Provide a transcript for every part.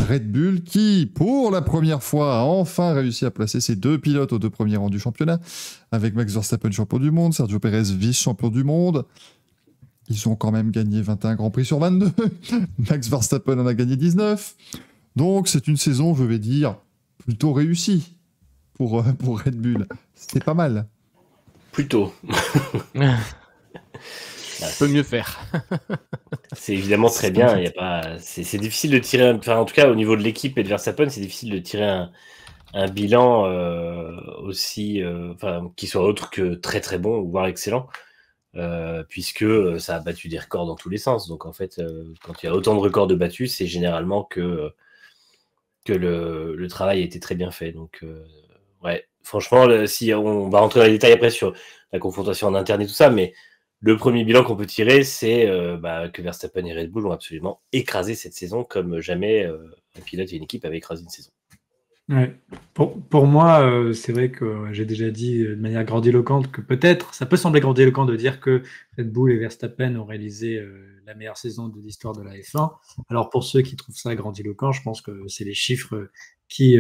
Red Bull qui, pour la première fois, a enfin réussi à placer ses 2 pilotes aux 2 premiers rangs du championnat, avec Max Verstappen champion du monde, Sergio Perez vice-champion du monde. Ils ont quand même gagné 21 Grands Prix sur 22. Max Verstappen en a gagné 19. Donc c'est une saison, je vais dire, plutôt réussie pour Red Bull. C'était pas mal. Plutôt. Peut mieux faire. C'est évidemment très bien. Y a pas... c'est difficile de tirer... Enfin, en tout cas, au niveau de l'équipe et de Verstappen, c'est difficile de tirer un bilan aussi... qui soit autre que très très bon, voire excellent. Puisque ça a battu des records dans tous les sens. Donc en fait, quand il y a autant de records de battus, c'est généralement que le travail a été très bien fait. Donc ouais, franchement, si on va rentrer dans les détails après sur la confrontation en interne et tout ça, mais le premier bilan qu'on peut tirer, c'est que Verstappen et Red Bull ont absolument écrasé cette saison comme jamais un pilote et une équipe avaient écrasé une saison. Ouais. Pour moi, c'est vrai que j'ai déjà dit de manière grandiloquente que peut-être, ça peut sembler grandiloquent de dire que Red Bull et Verstappen ont réalisé la meilleure saison de l'histoire de la F1. Alors pour ceux qui trouvent ça grandiloquent, je pense que c'est les chiffres qui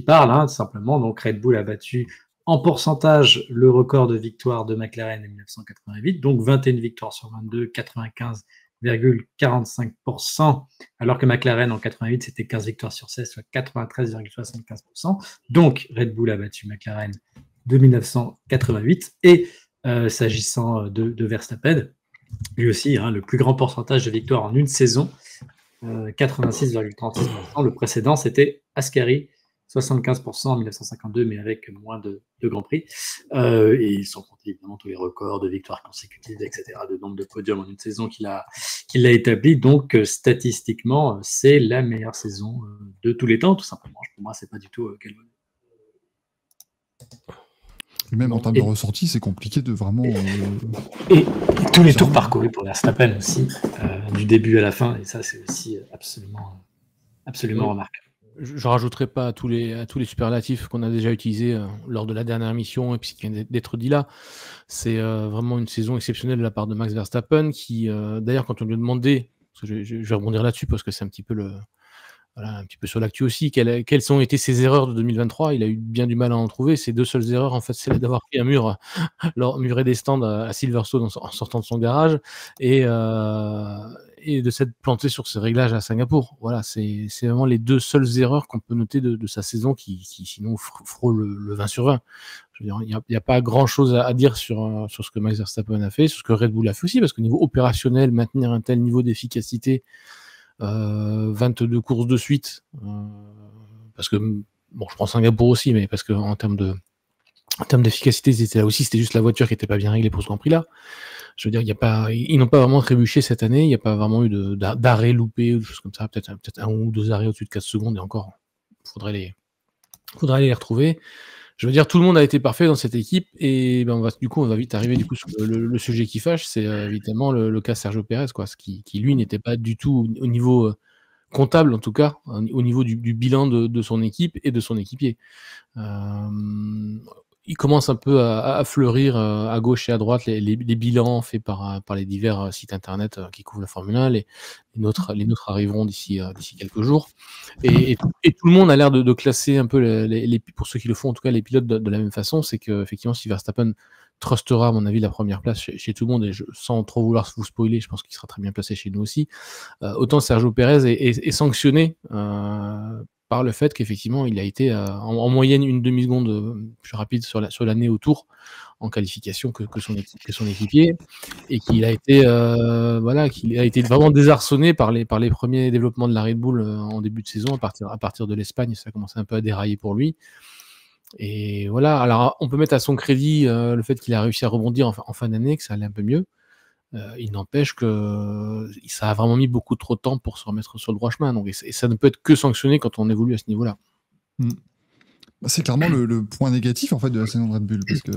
parlent, hein, tout simplement. Donc Red Bull a battu en pourcentage le record de victoires de McLaren en 1988, donc 21 victoires sur 22, 95,45%, alors que McLaren en 88, c'était 15 victoires sur 16, soit 93,75%. Donc, Red Bull a battu McLaren de 1988. Et s'agissant de Verstappen, lui aussi, hein, le plus grand pourcentage de victoires en une saison, 86,36%. Le précédent, c'était Ascari, 75% en 1952, mais avec moins de Grands Prix. Et sans compter évidemment tous les records de victoires consécutives, etc., de nombre de podiums en une saison qu'il a établi. Donc, statistiquement, c'est la meilleure saison de tous les temps, tout simplement. Pour moi, c'est pas du tout quel... Même en termes de ressenti, c'est compliqué de vraiment... Et tous les tours parcourus pour Verstappen aussi, du début à la fin, et ça, c'est aussi absolument remarquable. Je rajouterai pas à tous les superlatifs qu'on a déjà utilisés lors de la dernière émission et puis ce qui vient d'être dit là. C'est vraiment une saison exceptionnelle de la part de Max Verstappen qui, d'ailleurs, quand on lui a demandé, parce que je vais rebondir là-dessus parce que c'est un petit peu un petit peu sur l'actu aussi, quelles ont été ses erreurs de 2023. Il a eu bien du mal à en trouver. Ses 2 seules erreurs, en fait, c'est d'avoir pris un muret des stands à Silverstone en sortant de son garage et de s'être planté sur ses réglages à Singapour. Voilà, c'est vraiment les 2 seules erreurs qu'on peut noter de sa saison qui sinon frôle le 20 sur 20. Je veux dire, il n'y a pas grand-chose à dire sur ce que Max Verstappen a fait, sur ce que Red Bull a fait aussi, parce qu'au niveau opérationnel, maintenir un tel niveau d'efficacité, 22 courses de suite, parce que, bon, je prends Singapour aussi, mais parce qu'en termes d'efficacité, ils étaient là aussi, c'était juste la voiture qui n'était pas bien réglée pour ce Grand Prix-là. Je veux dire, ils n'ont pas vraiment trébuché cette année, il n'y a pas vraiment eu d'arrêt loupé ou des choses comme ça, peut-être 1 ou 2 arrêts au-dessus de 4 secondes, et encore, faudrait les retrouver. Je veux dire, tout le monde a été parfait dans cette équipe, et on va vite arriver sur le sujet qui fâche, c'est évidemment le cas Sergio Perez, quoi, ce qui lui n'était pas du tout au niveau comptable, en tout cas, au niveau du bilan de son équipe et de son équipier. Il commence un peu à fleurir à gauche et à droite les bilans faits par les divers sites internet qui couvrent la Formule 1. Les nôtres arriveront d'ici quelques jours. Et tout le monde a l'air de classer un peu, pour ceux qui le font, en tout cas les pilotes de la même façon. C'est qu'effectivement, si Verstappen trustera, à mon avis, la première place chez tout le monde, et sans trop vouloir vous spoiler, je pense qu'il sera très bien placé chez nous aussi, autant Sergio Perez est sanctionné par le fait qu'effectivement il a été en moyenne une demi-seconde plus rapide sur l'année au tour en qualification que son équipier, et qu'il a été vraiment désarçonné par les premiers développements de la Red Bull en début de saison. À partir de l'Espagne, ça a commencé un peu à dérailler pour lui. Et voilà, alors on peut mettre à son crédit le fait qu'il a réussi à rebondir en fin d'année, que ça allait un peu mieux. Il n'empêche que ça a vraiment mis beaucoup trop de temps pour se remettre sur le droit chemin. Donc, et ça ne peut être que sanctionné quand on évolue à ce niveau-là. C'est clairement le point négatif en fait de la saison de Red Bull, parce que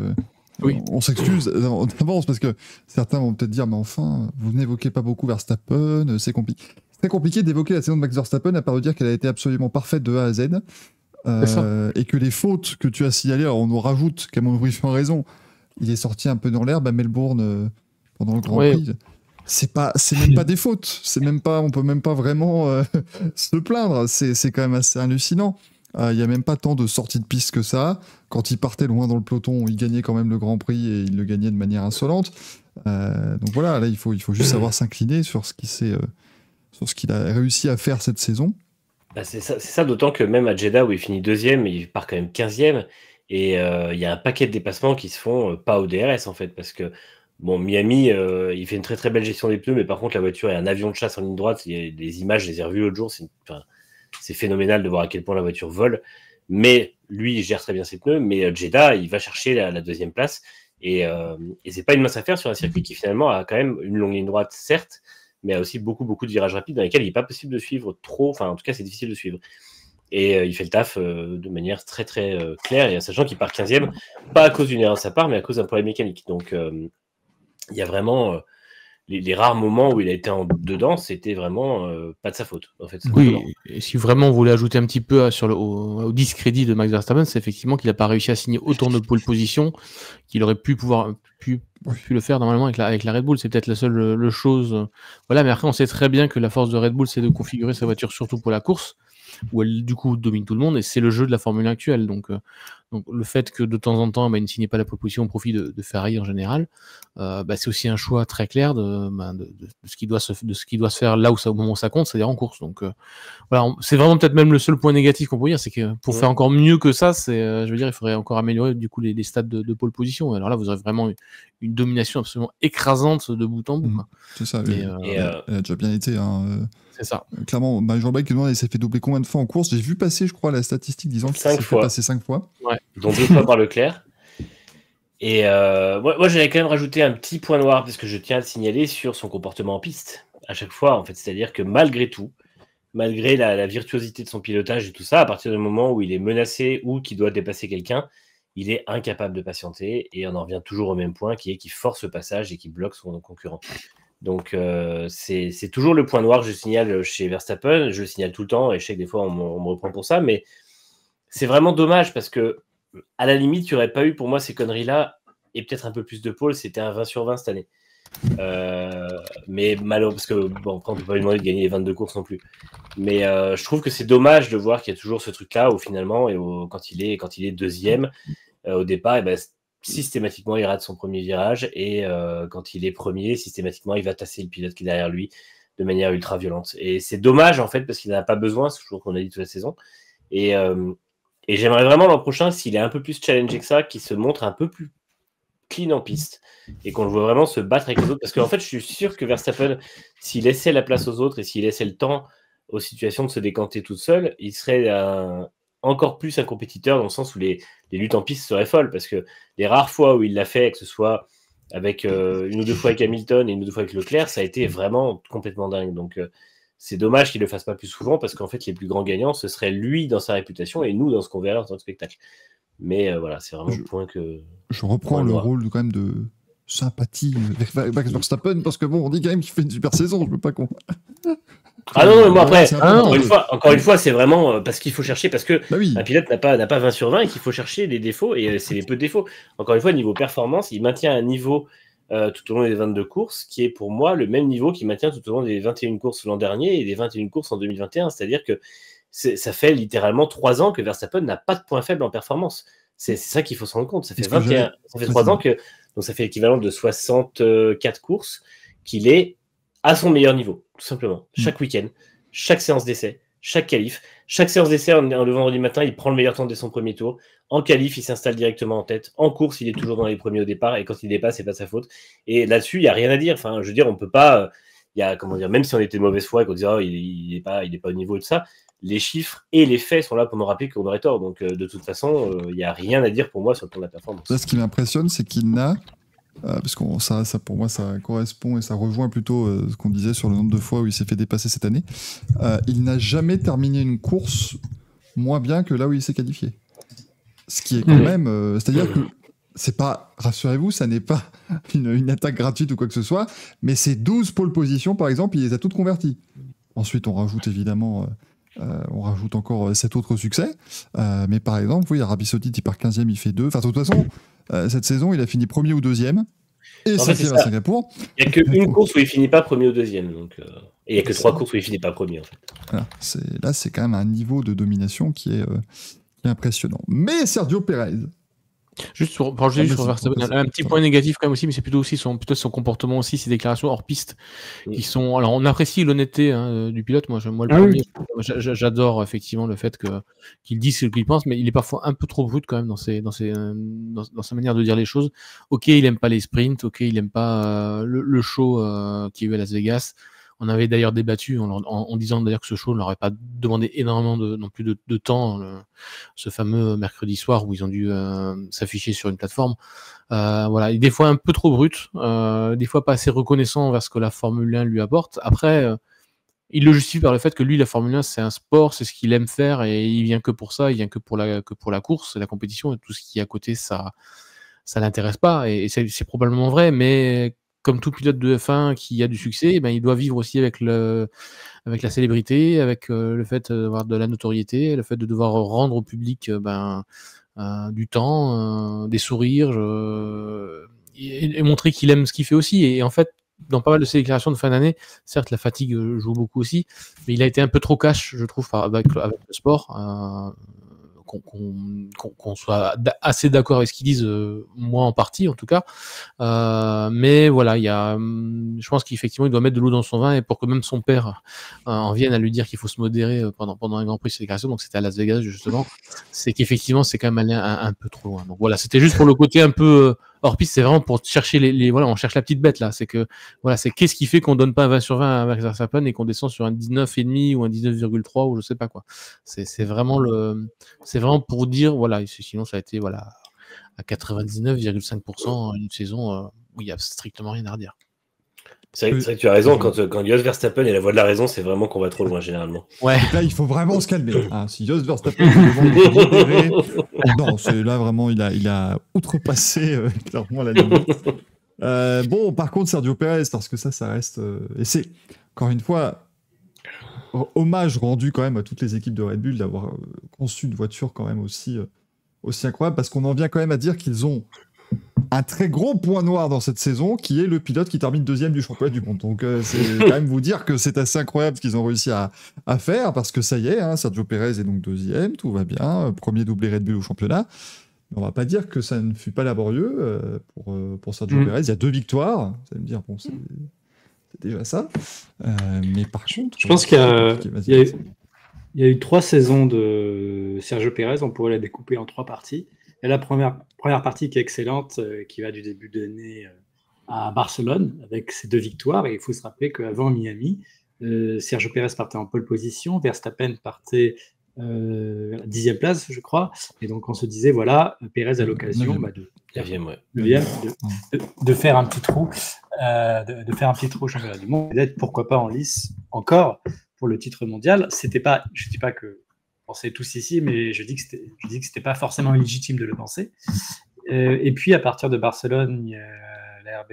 oui. On s'excuse d'avance parce que certains vont peut-être dire mais enfin vous n'évoquez pas beaucoup Verstappen, c'est compliqué. C'est très compliqué d'évoquer la saison de Max Verstappen à part de dire qu'elle a été absolument parfaite de A à Z et que les fautes que tu as signalées, alors on nous rajoute qu'à mon brief en raison, il est sorti un peu dans l'herbe à Melbourne pendant le Grand Prix. c'est même pas des fautes. On peut même pas vraiment se plaindre. C'est quand même assez hallucinant. Il y a même pas tant de sorties de piste que ça. Quand il partait loin dans le peloton, il gagnait quand même le Grand Prix et il le gagnait de manière insolente. Donc voilà, là il faut juste savoir s'incliner sur ce qu'il a réussi à faire cette saison. Bah, c'est ça, d'autant que même à Jeddah où il finit 2e, il part quand même 15e. Et il y a un paquet de dépassements qui se font pas au DRS en fait, parce que bon, Miami, il fait une très très belle gestion des pneus, mais par contre la voiture est un avion de chasse en ligne droite. Il y a des images, je les ai revues l'autre jour, c'est phénoménal de voir à quel point la voiture vole. Mais lui, il gère très bien ses pneus, mais Jeddah, il va chercher la 2e place. Et c'est pas une mince affaire sur un circuit qui finalement a quand même une longue ligne droite, certes, mais a aussi beaucoup de virages rapides dans lesquels il n'est pas possible de suivre trop. Enfin, en tout cas, c'est difficile de suivre. Et il fait le taf de manière très très claire, et sachant qu'il part 15e, pas à cause d'une erreur de sa part, mais à cause d'un problème mécanique. Donc il y a vraiment les rares moments où il a été en dedans, c'était vraiment pas de sa faute. En fait, oui, et si vraiment on voulait ajouter un petit peu au discrédit de Max Verstappen, c'est effectivement qu'il n'a pas réussi à signer autant de pole position qu'il aurait pu le faire normalement avec la Red Bull. C'est peut-être la seule chose. Voilà, mais après on sait très bien que la force de Red Bull, c'est de configurer sa voiture surtout pour la course, où elle du coup domine tout le monde, et c'est le jeu de la Formule 1 actuelle. Donc le fait que de temps en temps il ne signe pas la pole position au profit de Ferrari en général, c'est aussi un choix très clair de ce qui doit se faire là au moment où ça compte, c'est-à-dire en course. Donc voilà, c'est vraiment peut-être même le seul point négatif qu'on peut dire, c'est que pour faire encore mieux que ça, je veux dire, il faudrait encore améliorer du coup les stades de pole position. Alors là, vous aurez vraiment une domination absolument écrasante de bout en bout. C'est ça. Elle a déjà bien été. C'est ça. Clairement, Jean-Baptiste demande, il s'est fait doubler combien de fois en course? J'ai vu passer, je crois, la statistique disant qu'il s'est fait passer 5 fois. Ouais, dont 2 fois par Leclerc. Et moi, j'allais quand même rajouter un petit point noir, parce que je tiens à le signaler sur son comportement en piste, à chaque fois, en fait. C'est-à-dire que malgré tout, malgré la virtuosité de son pilotage et tout ça, à partir du moment où il est menacé ou qu'il doit dépasser quelqu'un, il est incapable de patienter, et on en revient toujours au même point, qui est qu'il force le passage et qu'il bloque son concurrent. Donc c'est toujours le point noir que je signale chez Verstappen. Je le signale tout le temps, et je sais que des fois on me reprend pour ça, mais c'est vraiment dommage, parce que à la limite, il n'y aurait pas eu pour moi ces conneries-là et peut-être un peu plus de pôle. C'était un 20 sur 20 cette année. Mais malheureusement, parce que bon, après on ne peut pas lui demander de gagner les 22 courses non plus. Mais je trouve que c'est dommage de voir qu'il y a toujours ce truc-là où finalement, quand il est deuxième au départ, systématiquement il rate son premier virage, et quand il est premier, systématiquement il va tasser le pilote qui est derrière lui de manière ultra violente. Et c'est dommage en fait, parce qu'il n'en a pas besoin, c'est toujours ce qu'on a dit toute la saison. Et j'aimerais vraiment l'an prochain, s'il est un peu plus challengé que ça, qu'il se montre un peu plus clean en piste, et qu'on le voit vraiment se battre avec les autres. Parce qu'en fait, je suis sûr que Verstappen, s'il laissait la place aux autres et s'il laissait le temps aux situations de se décanter toute seule, il serait encore plus un compétiteur, dans le sens où les luttes en piste seraient folles. Parce que les rares fois où il l'a fait, que ce soit avec une ou deux fois avec Hamilton et une ou deux fois avec Leclerc, ça a été vraiment complètement dingue. Donc c'est dommage qu'il ne le fasse pas plus souvent, parce qu'en fait les plus grands gagnants, ce serait lui dans sa réputation et nous dans ce qu'on verra en tant que spectacle. Mais voilà, c'est vraiment le point que... Je reprends le rôle quand même de sympathie avec Max Verstappen, parce que bon, on dit quand même qu'il fait une super saison, je veux pas qu'on... Ah non, moi après, encore une fois, c'est vraiment parce qu'il faut chercher, parce que un pilote n'a pas 20 sur 20 et qu'il faut chercher les défauts, et c'est les peu de défauts. Encore une fois, niveau performance, il maintient un niveau tout au long des 22 courses qui est pour moi le même niveau qu'il maintient tout au long des 21 courses l'an dernier et des 21 courses en 2021. C'est-à-dire que ça fait littéralement 3 ans que Verstappen n'a pas de point faible en performance. C'est ça qu'il faut se rendre compte. Ça fait 3 ans que, donc ça fait l'équivalent de 64 courses qu'il est à son meilleur niveau, tout simplement. Chaque week-end, chaque séance d'essai, chaque qualif, chaque séance d'essai le vendredi matin, il prend le meilleur temps dès son premier tour. En qualif, il s'installe directement en tête. En course, il est toujours dans les premiers au départ, et quand il dépasse, c'est pas de sa faute. Et là-dessus, il n'y a rien à dire. Enfin, je veux dire, on peut pas. Même si on était de mauvaise foi et qu'on disait il est pas au niveau de ça, les chiffres et les faits sont là pour nous rappeler qu'on aurait tort. Donc, de toute façon, il n'y a rien à dire pour moi sur le plan de la performance. Là, ce qui m'impressionne, c'est qu'il n'a. Parce que ça, pour moi, ça correspond et ça rejoint plutôt ce qu'on disait sur le nombre de fois où il s'est fait dépasser cette année. Il n'a jamais terminé une course moins bien que là où il s'est qualifié. Ce qui est quand même... c'est-à-dire que c'est pas... Rassurez-vous, ça n'est pas une attaque gratuite ou quoi que ce soit, mais ces 12 pole positions, par exemple, il les a toutes converties. Ensuite, on rajoute évidemment... on rajoute encore 7 autres succès. Mais par exemple, oui, Arabie Saoudite, il part 15e, il fait 2. Enfin, de toute façon, cette saison, il a fini premier ou deuxième. et En fait, 5e c'est à ça. Singapour. Il n'y a qu'une course où il finit pas premier ou deuxième. Donc, et il n'y a que 3 courses où il finit pas premier, en fait. Voilà, là, c'est quand même un niveau de domination qui est impressionnant. Mais Sergio Pérez, Juste pour rajouter Ah, sur vas-y, Verstappen, vas-y. un petit point négatif quand même aussi, mais c'est plutôt aussi son comportement aussi, ses déclarations hors piste, qui sont. Alors on apprécie l'honnêteté du pilote. Moi, le Ah premier, oui. j'adore effectivement le fait qu'il dise ce qu'il pense, mais il est parfois un peu trop brut quand même dans sa manière de dire les choses. Ok, il aime pas les sprints, ok, il aime pas le show qu'il y a eu à Las Vegas. On avait d'ailleurs débattu en disant d'ailleurs que ce show ne leur aurait pas demandé énormément non plus de temps, ce fameux mercredi soir où ils ont dû s'afficher sur une plateforme. Voilà, et des fois un peu trop brut, des fois pas assez reconnaissant envers ce que la Formule 1 lui apporte. Après, il le justifie par le fait que lui, la Formule 1, c'est un sport, c'est ce qu'il aime faire et il vient que pour ça, il vient que pour la course, la compétition et tout ce qui est à côté, ça l'intéresse pas. Et c'est probablement vrai, mais comme tout pilote de F1 qui a du succès, ben, il doit vivre aussi avec la célébrité, avec le fait d'avoir de la notoriété, le fait de devoir rendre au public du temps, des sourires, et montrer qu'il aime ce qu'il fait aussi. Et en fait, dans pas mal de ses déclarations de fin d'année, certes la fatigue joue beaucoup aussi, mais il a été un peu trop cash, je trouve, avec le sport. Qu'on soit assez d'accord avec ce qu'ils disent, moi en partie en tout cas, mais voilà, je pense qu'effectivement il doit mettre de l'eau dans son vin, et pour que même son père en vienne à lui dire qu'il faut se modérer pendant un Grand Prix de déclaration, donc c'était à Las Vegas justement, c'est qu'effectivement c'est quand même allé un peu trop loin. Donc voilà, c'était juste pour le côté un peu hors piste, c'est vraiment pour chercher voilà, on cherche la petite bête là, c'est que voilà, c'est qu'est-ce qui fait qu'on donne pas un 20 sur 20 à Max Verstappen et qu'on descend sur un 19,5 ou un 19,3 ou je sais pas quoi. C'est vraiment pour dire, voilà, sinon ça a été voilà, à 99,5% une saison où il n'y a strictement rien à redire. C'est vrai que tu as raison, quand Jos Verstappen est la voix de la raison, c'est vraiment qu'on va trop loin généralement. Ouais. Là, il faut vraiment se calmer. Si Jos Verstappen demande de libérer, non, là vraiment, il a outrepassé clairement la limite. Bon, par contre, Sergio Pérez, parce que ça reste... et c'est, encore une fois, hommage rendu quand même à toutes les équipes de Red Bull d'avoir conçu une voiture quand même aussi incroyable, parce qu'on en vient quand même à dire qu'ils ont un très gros point noir dans cette saison, qui est le pilote qui termine deuxième du championnat du monde. Donc c'est quand même vous dire que c'est assez incroyable ce qu'ils ont réussi à faire, parce que ça y est, Sergio Pérez est donc deuxième, tout va bien, premier doublé Red Bull au championnat. Mais on va pas dire que ça ne fut pas laborieux pour Sergio Pérez. Il y a 2 victoires, vous allez me dire, bon, c'est déjà ça. Mais par contre... Je pense qu'il y a eu 3 saisons de Sergio Pérez, on pourrait la découper en 3 parties. Il y a la première partie qui est excellente, qui va du début de l'année à Barcelone, avec ses 2 victoires. Et il faut se rappeler qu'avant Miami, Sergio Pérez partait en pole position, Verstappen partait 10e place, je crois. Et donc on se disait, voilà, Pérez a l'occasion de faire un petit trou, de faire un petit trou au championnat du monde, et d'être pourquoi pas en lice encore pour le titre mondial. C'était pas, je dis pas que on pensait tous ici, mais je dis que c'était pas forcément illégitime de le penser. Et puis à partir de Barcelone, la RB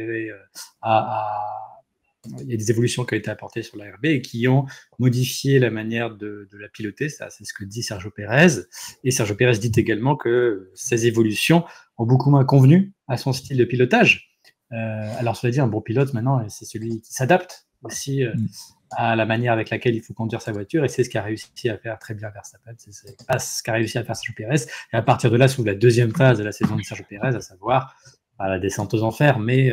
il y a des évolutions qui ont été apportées sur la RB et qui ont modifié la manière de la piloter. Ça, c'est ce que dit Sergio Pérez. Et Sergio Pérez dit également que ces évolutions ont beaucoup moins convenu à son style de pilotage. Alors, cela dit, un bon pilote, maintenant, c'est celui qui s'adapte aussi à la manière avec laquelle il faut conduire sa voiture, et c'est ce qu'a réussi à faire très bien Verstappen, c'est ce qu'a réussi à faire Sergio Pérez. Et à partir de là, s'ouvre la deuxième phase de la saison de Sergio Pérez, à savoir la descente aux enfers, mais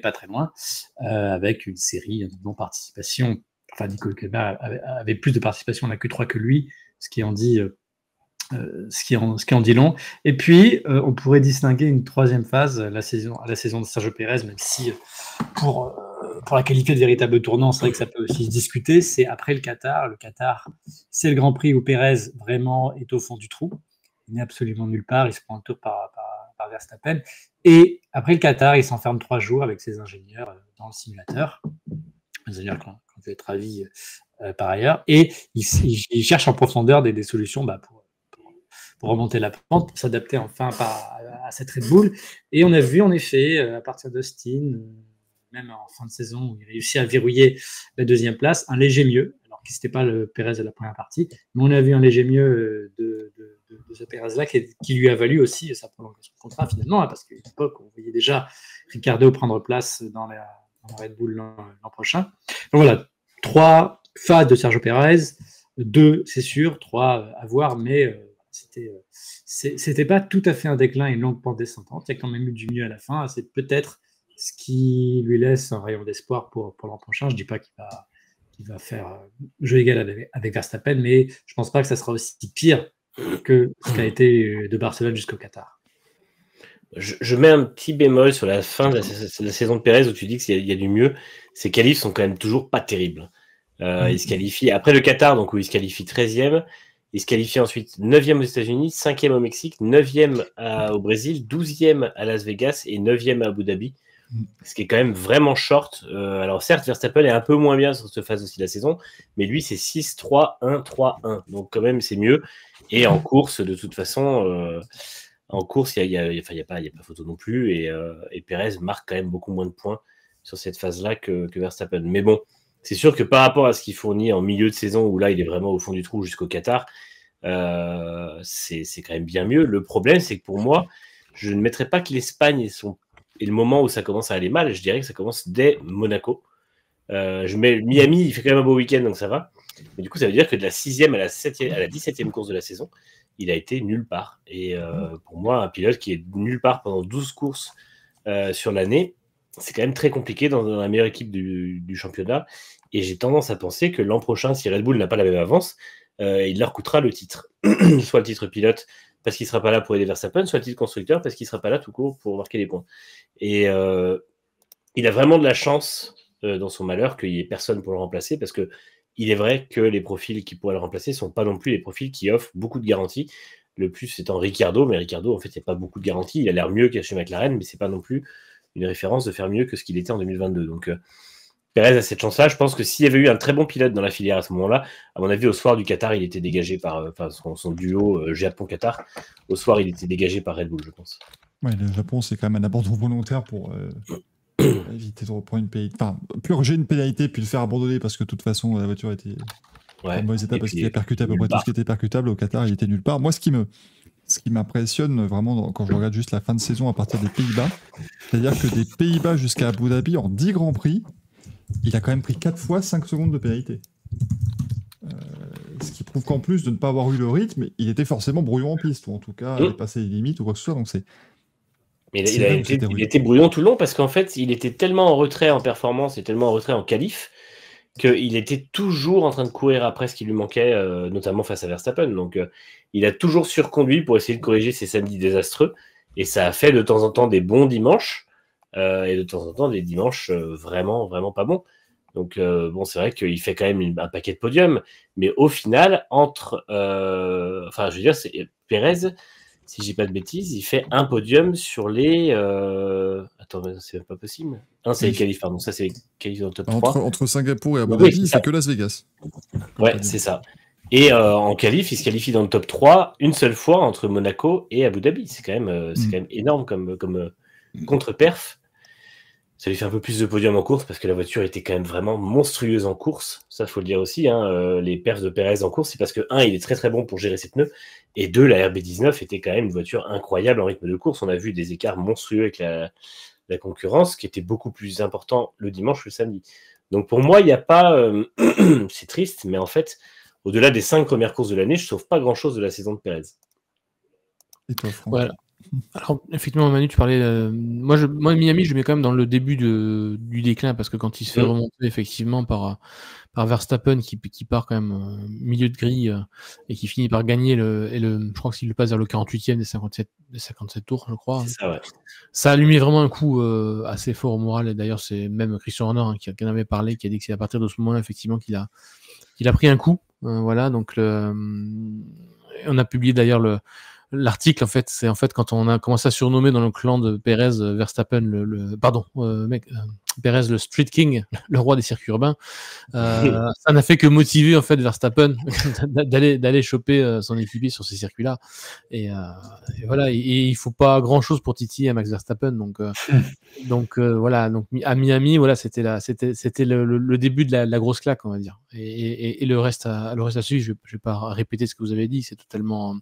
pas très loin, avec une série de non-participation. Enfin, Nico Hülkenberg avait plus de participation à la Q3 que lui, ce qui en dit long. Et puis, on pourrait distinguer une troisième phase, la saison de Sergio Pérez, même si pour la qualifier de véritable tournant, c'est vrai que ça peut aussi se discuter, c'est après le Qatar. Le Qatar, c'est le Grand Prix où Pérez vraiment est au fond du trou. Il n'est absolument nulle part, il se prend un tour par Verstappen. Et après le Qatar, il s'enferme 3 jours avec ses ingénieurs dans le simulateur. Les ingénieurs qui ont fait être avis par ailleurs. Et il cherche en profondeur des solutions pour remonter la pente, pour s'adapter enfin à cette Red Bull. Et on a vu en effet, à partir d'Austin, même en fin de saison, où il réussit à verrouiller la deuxième place, un léger mieux, alors que ce n'était pas le Pérez de la première partie, mais on a vu un léger mieux de de ce Pérez-là qui lui a valu aussi sa prolongation de contrat finalement, parce qu'à l'époque, on voyait déjà Ricciardo prendre place dans la Red Bull l'an prochain. Donc voilà, 3 phases de Sergio Pérez, 2 c'est sûr, 3 à voir, mais c'était pas tout à fait un déclin et une longue pente descendante. Il y a quand même eu du mieux à la fin. C'est peut-être ce qui lui laisse un rayon d'espoir pour l'an prochain. Je dis pas qu'il va faire jeu égal avec Verstappen, mais je pense pas que ça sera aussi pire que ce qu'a été de Barcelone jusqu'au Qatar. Je mets un petit bémol sur la fin de la saison de Pérez où tu dis qu'il y a du mieux. Ses qualifs sont quand même toujours pas terribles. Il se qualifie après le Qatar, donc où il se qualifie 13e. Il se qualifie ensuite 9e aux États-Unis, 5e au Mexique, 9e au Brésil, 12e à Las Vegas et 9e à Abu Dhabi. Ce qui est quand même vraiment short. Alors certes, Verstappen est un peu moins bien sur cette phase aussi de la saison, mais lui c'est 6-3-1, 3-1. Donc quand même c'est mieux. Et en course, de toute façon, il y a pas photo non plus. Et Pérez marque quand même beaucoup moins de points sur cette phase-là que Verstappen. Mais bon, c'est sûr que par rapport à ce qu'il fournit en milieu de saison, où là il est vraiment au fond du trou jusqu'au Qatar, c'est quand même bien mieux. Le problème, c'est que pour moi, je ne mettrais pas que l'Espagne est le moment où ça commence à aller mal. Je dirais que ça commence dès Monaco. Je mets Miami, il fait quand même un beau week-end, donc ça va. Mais du coup, ça veut dire que de la 6e à la 17e course de la saison, il a été nulle part. Et pour moi, un pilote qui est nulle part pendant 12 courses sur l'année, c'est quand même très compliqué dans la meilleure équipe du championnat. Et j'ai tendance à penser que l'an prochain, si Red Bull n'a pas la même avance, il leur coûtera le titre. Soit le titre pilote parce qu'il ne sera pas là pour aider Verstappen, soit le titre constructeur parce qu'il ne sera pas là tout court pour marquer des points. Et il a vraiment de la chance dans son malheur qu'il n'y ait personne pour le remplacer, parce que il est vrai que les profils qui pourraient le remplacer ne sont pas non plus les profils qui offrent beaucoup de garanties. Le plus étant Ricciardo, mais Ricciardo, en fait, il n'y a pas beaucoup de garanties. Il a l'air mieux que chez McLaren, mais ce n'est pas non plus une référence de faire mieux que ce qu'il était en 2022. Donc, Pérez a cette chance-là. Je pense que s'il y avait eu un très bon pilote dans la filière à ce moment-là, à mon avis, au soir du Qatar, il était dégagé par son duo Japon-Qatar. Au soir, il était dégagé par Red Bull, je pense. Ouais, le Japon, c'est quand même un abandon volontaire pour éviter de reprendre une pénalité. Enfin, purger une pénalité, puis le faire abandonner parce que de toute façon, la voiture était en mauvais état parce qu'il a percuté à peu près tout ce qui était percutable. Au Qatar, il était nulle part. Moi, ce qui m'impressionne vraiment quand je regarde juste la fin de saison à partir des Pays-Bas, c'est-à-dire que des Pays-Bas jusqu'à Abu Dhabi, en 10 Grands Prix, il a quand même pris 4 fois 5 secondes de pénalité. Ce qui prouve qu'en plus de ne pas avoir eu le rythme, il était forcément brouillon en piste, ou en tout cas, il passait les limites ou quoi que ce soit. Donc il était brouillon tout le long parce qu'en fait, il était tellement en retrait en performance et tellement en retrait en qualif qu'il était toujours en train de courir après ce qui lui manquait, notamment face à Verstappen. Donc, il a toujours surconduit pour essayer de corriger ses samedis désastreux. Et ça a fait de temps en temps des bons dimanches et de temps en temps des dimanches vraiment, vraiment pas bons. Donc, bon, c'est vrai qu'il fait quand même un paquet de podiums. Mais au final, je veux dire, c'est Pérez, si je dis pas de bêtises, il fait un podium sur les... Attends, c'est même pas possible. Un, c'est les qualifs, pardon. Ça, c'est les qualifs dans le top 3. Entre Singapour et Abu Dhabi, il fait que Las Vegas. Ouais, c'est ça. Et en qualif, il se qualifie dans le top 3 une seule fois entre Monaco et Abu Dhabi. C'est quand même énorme comme contre-perf. Ça lui fait un peu plus de podium en course parce que la voiture était quand même vraiment monstrueuse en course. Ça, il faut le dire aussi. Les perfs de Pérez en course, c'est parce que, un, il est très très bon pour gérer ses pneus. Et deux, la RB19 était quand même une voiture incroyable en rythme de course. On a vu des écarts monstrueux avec la concurrence qui était beaucoup plus important le dimanche que le samedi. Donc pour moi, il n'y a pas... c'est triste, mais en fait, au-delà des 5 premières courses de l'année, je ne sauve pas grand-chose de la saison de Pérez. Et toi, Franck? Voilà. Alors, effectivement, Manu, tu parlais. Moi, Miami, je le mets quand même dans le début du déclin parce que quand il se fait remonter effectivement par Verstappen qui part quand même milieu de grille et qui finit par gagner je crois qu'il le passe vers le 48e des 57 tours, je crois. C'est ça, ouais. Ça a allumé vraiment un coup assez fort au moral. Et d'ailleurs, c'est même Christian Horner qui en avait parlé, qui a dit que c'est à partir de ce moment-là, effectivement, qu'il a pris un coup. Voilà, donc on a publié d'ailleurs l'article, en fait, c'est quand on a commencé à surnommer dans le clan de Pérez Verstappen Pérez le Street King, le roi des circuits urbains. Ça n'a fait que motiver en fait Verstappen d'aller choper son équipier sur ces circuits-là. Et voilà, et il faut pas grand-chose pour titiller à Max Verstappen. Donc voilà, donc à Miami, voilà, c'était le début de la grosse claque, on va dire. Et le reste à suivre, je vais pas répéter ce que vous avez dit, c'est totalement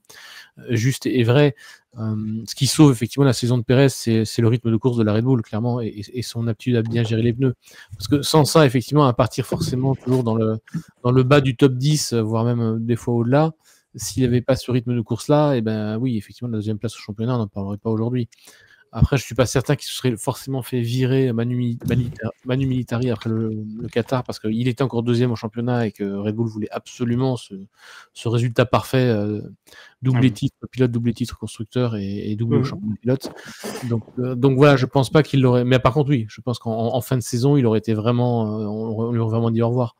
juste et vrai. Ce qui sauve effectivement la saison de Pérez, c'est le rythme de course de la Red Bull, clairement, et son aptitude à bien gérer les pneus. Parce que sans ça, effectivement, à partir forcément toujours dans le bas du top 10, voire même des fois au-delà, s'il n'y avait pas ce rythme de course-là, et ben oui, effectivement, la deuxième place au championnat, on n'en parlerait pas aujourd'hui. Après, je suis pas certain qu'il se serait forcément fait virer Manu Militari après le Qatar, parce qu'il était encore deuxième au championnat et que Red Bull voulait absolument ce résultat parfait, doublé titre pilote, doublé titre constructeur et double championnat pilote. Donc voilà, je pense pas qu'il l'aurait. Mais par contre, oui, je pense qu'en fin de saison, il aurait été vraiment, on lui aurait vraiment dit au revoir.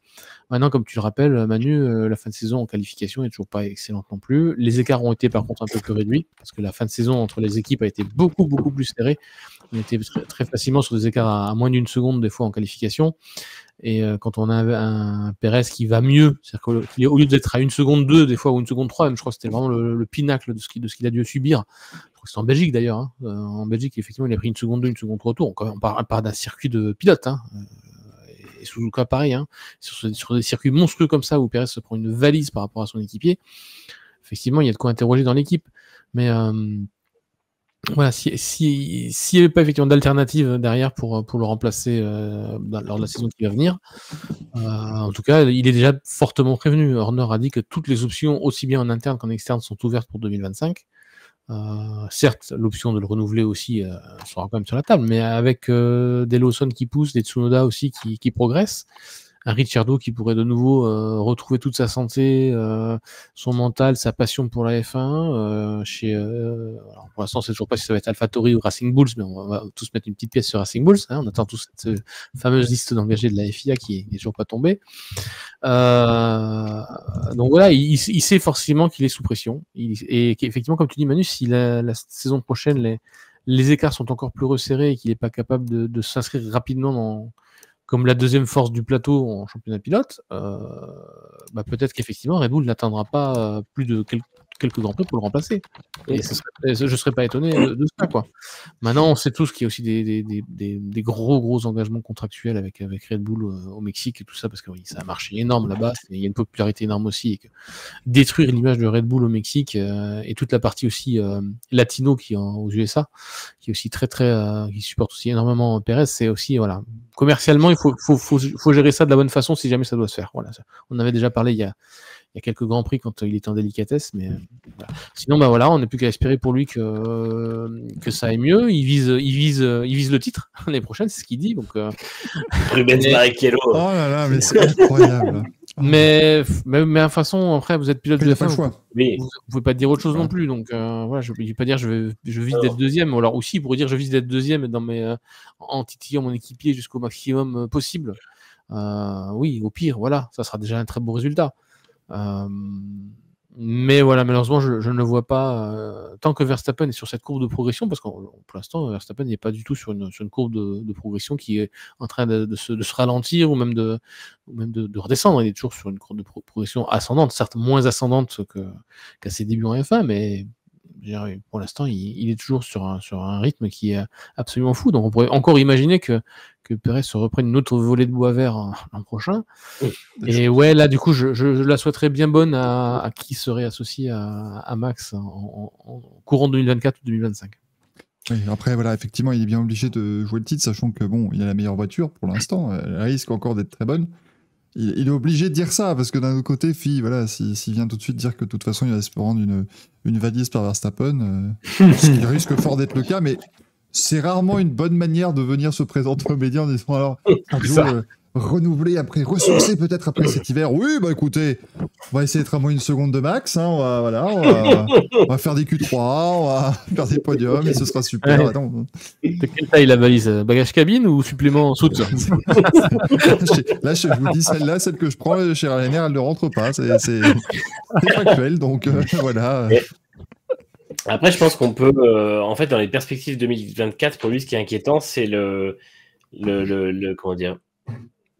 Maintenant, comme tu le rappelles, Manu, la fin de saison en qualification n'est toujours pas excellente non plus. Les écarts ont été par contre un peu plus réduits, parce que la fin de saison entre les équipes a été beaucoup plus serrée. On était très facilement sur des écarts à moins d'une seconde des fois en qualification. Et quand on a un Pérez qui va mieux, c'est-à-dire qu'au lieu d'être à 1 seconde 2 des fois, ou 1 seconde 3, même je crois que c'était vraiment le pinacle de ce qu'il a dû subir. Je crois que c'était en Belgique d'ailleurs. Hein. En Belgique, effectivement, il a pris 1 seconde 2, 1 seconde 3 tours. On part d'un circuit de pilote. Hein. Et Suzuka pareil, hein. Sur des circuits monstrueux comme ça où Pérez se prend une valise par rapport à son équipier, effectivement il y a de quoi interroger dans l'équipe, mais voilà, s'il n'y avait pas effectivement d'alternative derrière pour le remplacer lors de la saison qui va venir, en tout cas il est déjà fortement prévenu. Horner a dit que toutes les options aussi bien en interne qu'en externe sont ouvertes pour 2025. Certes, l'option de le renouveler aussi sera quand même sur la table, mais avec des Lawson qui poussent, des Tsunoda aussi qui progressent, un Ricciardo qui pourrait de nouveau retrouver toute sa santé, son mental, sa passion pour la F1. Alors pour l'instant, c'est toujours pas si ça va être AlphaTauri ou Racing Bulls, mais on va tous mettre une petite pièce sur Racing Bulls. Hein, on attend tous cette fameuse liste d'engagés de la FIA qui est toujours pas tombée. Donc voilà, il sait forcément qu'il est sous pression. Et qu'effectivement, comme tu dis, Manu, si la saison prochaine, les écarts sont encore plus resserrés et qu'il n'est pas capable de s'inscrire rapidement comme la deuxième force du plateau en championnat pilote, peut-être qu'effectivement Red Bull n'atteindra pas plus de quelques grands prix pour le remplacer. Et je ne serais pas étonné de ça, quoi. Maintenant, on sait tous qu'il y a aussi des gros engagements contractuels avec Red Bull au Mexique et tout ça, parce que oui, ça a marché énorme là-bas, il y a une popularité énorme aussi, et que détruire l'image de Red Bull au Mexique et toute la partie aussi latino qui est aux USA, qui est aussi très qui supporte aussi énormément Pérez, c'est aussi, voilà, commercialement, il faut gérer ça de la bonne façon si jamais ça doit se faire. Voilà, on avait déjà parlé il y a quelques grands prix quand il était en délicatesse, mais voilà. Sinon, voilà, on n'a plus qu'à espérer pour lui que ça aille mieux. Il vise le titre l'année prochaine, c'est ce qu'il dit. Donc, Rubens Barrichello. Oh là là, mais c'est incroyable. Mais de toute façon, après, vous êtes pilote de F1, vous pouvez pas dire autre chose non plus. Donc voilà, je ne vais pas dire je vise d'être deuxième. Alors aussi, pour dire je vise d'être deuxième en titillant mon équipier jusqu'au maximum possible. Oui, au pire, voilà, ça sera déjà un très beau résultat. Mais voilà, malheureusement, je ne le vois pas tant que Verstappen est sur cette courbe de progression, parce que pour l'instant, Verstappen n'est pas du tout sur une courbe de progression qui est en train de se ralentir ou même de redescendre. Il est toujours sur une courbe de progression ascendante, certes moins ascendante qu'à ses débuts en F1, mais pour l'instant, il est toujours sur un rythme qui est absolument fou. Donc on pourrait encore imaginer que Pérez se reprenne une autre volée de bois vert l'an prochain. Et ouais, là, du coup, je la souhaiterais bien bonne à qui serait associé à Max en courant 2024 ou 2025. Oui, après, voilà, effectivement, il est bien obligé de jouer le titre, sachant que bon, il a la meilleure voiture pour l'instant. Elle risque encore d'être très bonne. Il est obligé de dire ça, parce que d'un autre côté, voilà, s'il vient tout de suite dire que de toute façon, il va se prendre une valise par Verstappen, il risque fort d'être le cas, mais c'est rarement une bonne manière de venir se présenter aux médias en disant alors, renouveler après, ressourcer peut-être après cet hiver. Oui, écoutez, on va essayer d'être à moins 1 seconde de max, hein, on va faire des Q3, on va faire des podiums et ce sera super. Ouais. De quelle taille la valise? Bagage cabine ou supplément soute? Là, je vous dis, celle que je prends chez Ryanair, elle ne rentre pas, c'est factuel, donc voilà. Après, je pense qu'on peut, en fait, dans les perspectives 2024, pour lui, ce qui est inquiétant, c'est comment dire,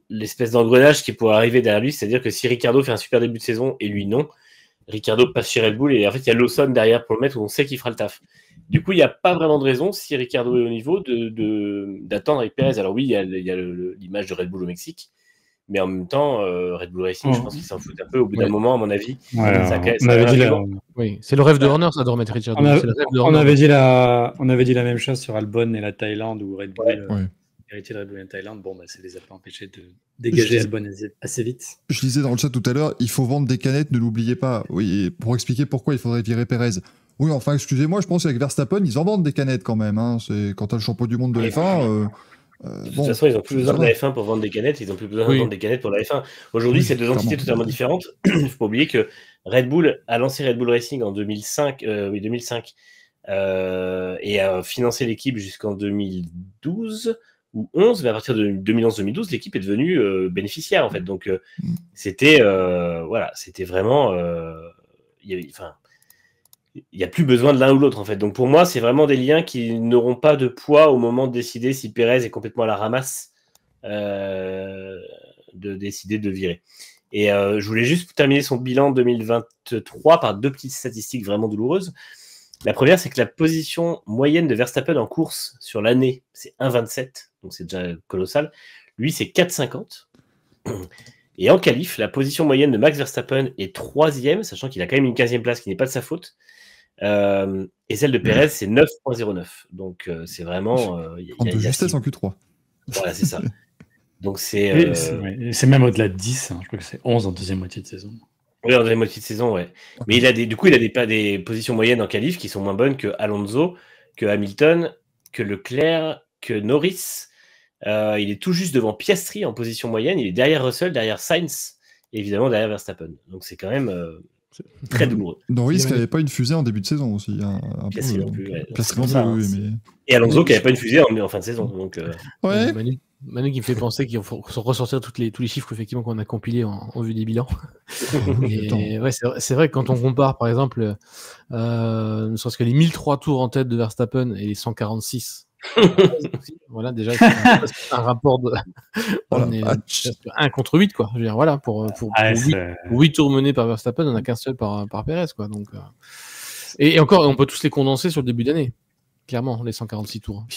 l'espèce d'engrenage qui pourrait arriver derrière lui. C'est-à-dire que si Ricciardo fait un super début de saison et lui non, Ricciardo passe chez Red Bull et en fait, il y a Lawson derrière pour le mettre où on sait qu'il fera le taf. Du coup, il n'y a pas vraiment de raison, si Ricciardo est au niveau, d'attendre avec Pérez. Alors oui, il y a l'image de Red Bull au Mexique, Mais en même temps, Red Bull Racing, je pense qu'ils s'en foutent un peu au bout d'un moment, à mon avis. Ouais, Ça- on avait dit Oui, c'est le rêve de Horner, ça, de remettre Ricciardo. C'est le rêve de on Horner. avait dit la même chose sur Albon et la Thaïlande, où Red Bull, héritier de Red Bull et Thaïlande, bon, bah, ça les a pas empêchés de dégager Albon assez vite. Je disais dans le chat tout à l'heure, il faut vendre des canettes, ne l'oubliez pas. Oui, pour expliquer pourquoi il faudrait virer Pérez. Oui, enfin, excusez-moi, je pense qu'avec Verstappen, ils en vendent des canettes quand même. Hein. C'est quand t'as le champion du monde de F1. De toute façon, ils n'ont plus besoin de la F1 pour vendre des canettes, ils n'ont plus besoin de vendre des canettes pour la F1. Aujourd'hui, c'est deux entités totalement différentes. Il ne faut pas oublier que Red Bull a lancé Red Bull Racing en 2005, et a financé l'équipe jusqu'en 2012 ou 11, mais à partir de 2011-2012, l'équipe est devenue bénéficiaire en fait. Donc c'était vraiment, il n'y a plus besoin de l'un ou l'autre en fait. Donc pour moi, c'est vraiment des liens qui n'auront pas de poids au moment de décider si Pérez est complètement à la ramasse, de décider de virer. Et je voulais juste terminer son bilan 2023 par deux petites statistiques vraiment douloureuses. La première, c'est que la position moyenne de Verstappen en course sur l'année, c'est 1,27, donc c'est déjà colossal. Lui, c'est 4,50. Et en qualif, la position moyenne de Max Verstappen est 3e, sachant qu'il a quand même une 15e place qui n'est pas de sa faute. Et celle de Pérez, c'est 9,09. Donc c'est vraiment... de justesse en Q3. Voilà, c'est ça. Donc c'est même au-delà de 10, hein. Je crois que c'est 11 en deuxième moitié de saison. Oui, en deuxième moitié de saison, ouais. Mais il a des positions moyennes en qualif qui sont moins bonnes que Alonso, que Hamilton, que Leclerc, que Norris. Il est tout juste devant Piastri en position moyenne. Il est derrière Russell, derrière Sainz, et évidemment derrière Verstappen. Donc c'est quand même très douloureux. Norris qui n'avait pas une fusée en début de saison aussi. Piastri non plus. Piastri non plus, oui. Mais... Et Alonso qui n'avait pas une fusée en fin de saison. Donc, ouais. Manu qui me fait penser qu'il faut ressortir tous les chiffres effectivement qu'on a compilés en vue des bilans. Et ouais, c'est vrai que quand on compare par exemple ne serait-ce que les 1003 tours en tête de Verstappen et les 146, voilà déjà c'est un rapport de on est 1 contre 8 quoi. Je veux dire, voilà, pour 8 tours menés par Verstappen, on n'a qu'un seul par Pérez quoi. Donc et encore on peut tous les condenser sur le début d'année. Clairement, les 146 tours.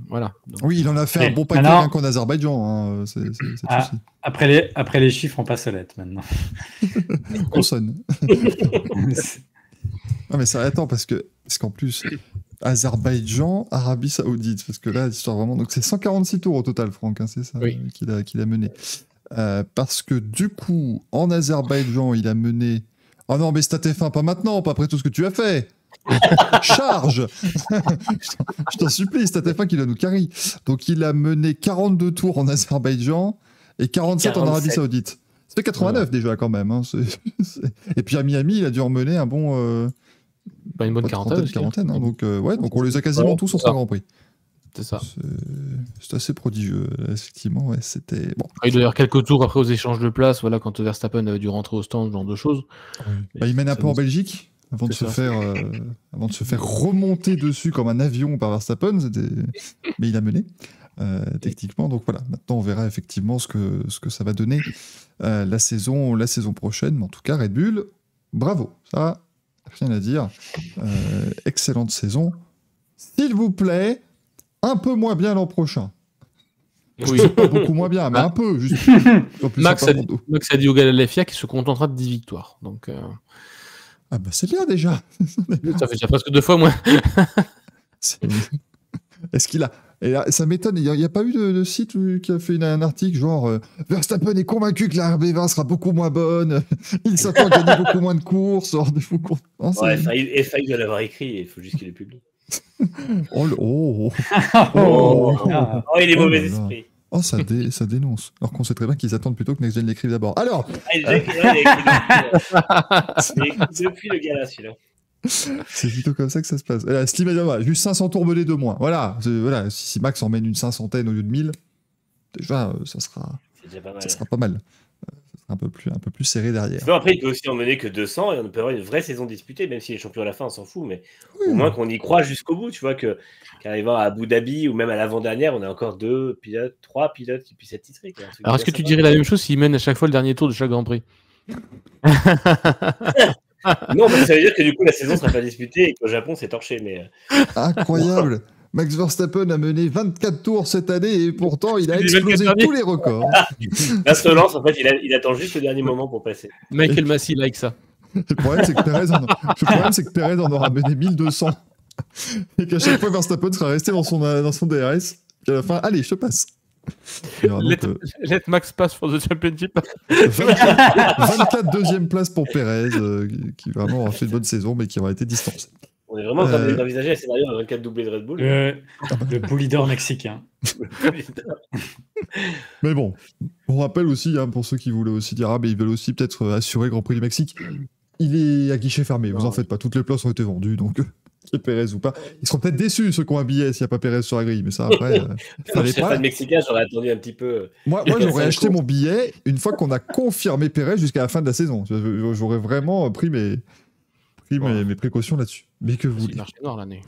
Voilà. Donc... Oui, il en a fait un bon paquet rien qu'en Azerbaïdjan. Hein. Après les chiffres, on passe aux lettres maintenant. On sonne. Non, mais ça attend parce qu'en plus, Azerbaïdjan, Arabie Saoudite, parce que là, l'histoire vraiment. Donc c'est 146 tours au total, Franck, hein, c'est ça qu'il a mené. Parce que du coup, en Azerbaïdjan, il a mené. Oh non, mais Stat F1, pas maintenant, pas après tout ce que tu as fait. Charge. Je t'en supplie, Stat F1 qui doit nous carry. Donc il a mené 42 tours en Azerbaïdjan et 47 en Arabie Saoudite. Ça fait 89 déjà quand même. Hein. Et puis à Miami, il a dû en mener un bon... pas une bonne quarantaine. Hein. Donc, donc on les a quasiment tous en 100 Grand Prix. C'est ça. C'est assez prodigieux, effectivement. Ouais, c'était... Bon. Il doit y avoir quelques tours après aux échanges de place, voilà, quand Verstappen avait dû rentrer au stand, ce genre de choses. Bah, il mène un peu en Belgique. Avant de se faire remonter dessus comme un avion par Verstappen, mais il a mené techniquement. Donc voilà, maintenant on verra effectivement ce que ça va donner la saison prochaine. Mais en tout cas, Red Bull, bravo, ça, rien à dire. Excellente saison. S'il vous plaît, un peu moins bien l'an prochain. Oui. Pas beaucoup moins bien, mais un peu. Juste. Max a dit au Galalefia qu'il se contentera de 10 victoires. Donc... Ah bah c'est bien déjà. Ça fait déjà presque 2 fois moins. Est-ce qu'il a... Et là, ça m'étonne, il n'y a pas eu de site qui a fait un article genre Verstappen est convaincu que la RB20 sera beaucoup moins bonne, il s'attend à gagner beaucoup moins de courses. FA doit l'avoir écrit, il faut juste qu'il le publie. Il est mauvais esprit. Oh, ça dénonce. Alors qu'on sait très bien qu'ils attendent plutôt que Next Gen l'écrive d'abord. Alors c'est depuis le gars là, celui-là. C'est plutôt comme ça que ça se passe. Slim, juste 500 tours menés de moins. Voilà. Si Max emmène une 500aine au lieu de 1000, déjà, ça sera pas mal. Ça sera un peu plus serré derrière. Sinon, après, il peut aussi emmener que 200 et on peut avoir une vraie saison disputée, même s'il est champion à la fin, on s'en fout. Mais au moins qu'on y croit jusqu'au bout. Tu vois qu'arrivant à Abu Dhabi ou même à l'avant-dernière, on a encore 3 pilotes qui puissent être titrés. Alors, est-ce que tu dirais la même chose s'il mène à chaque fois le dernier tour de chaque Grand Prix? Non, mais ça veut dire que du coup la saison sera pas disputée et qu'au Japon c'est torché. Mais incroyable. Max Verstappen a mené 24 tours cette année et pourtant il a explosé tous les records. Là, se lance, en fait, il attend juste le dernier moment pour passer. Michael Massey like ça. Le problème, c'est que Perez en aura mené 1200 et qu'à chaque fois Verstappen sera resté dans son DRS. Et à la fin, allez, je te passe. Let Max pass for the championship. 24 deuxième place pour Perez, qui vraiment a fait une bonne saison, mais qui aura été distancé. On est vraiment en train d'envisager un scénario de 24 doublés de Red Bull. Le bull leader mexicain. Mais bon, on rappelle aussi, hein, pour ceux qui voulaient aussi dire, mais ils veulent aussi peut-être assurer le Grand Prix du Mexique. Il est à guichet fermé, vous en faites pas, toutes les places ont été vendues, donc qu'il y ait Perez ou pas. Ils seront peut-être déçus, ceux qui ont un billet, s'il n'y a pas Perez sur la grille, mais ça après... Je suis fan mexicain, j'aurais attendu un petit peu... Moi j'aurais acheté mon billet une fois qu'on a confirmé Perez jusqu'à la fin de la saison. J'aurais vraiment pris mes précautions là-dessus. Mais que vous voulez. C'est marché noir l'année.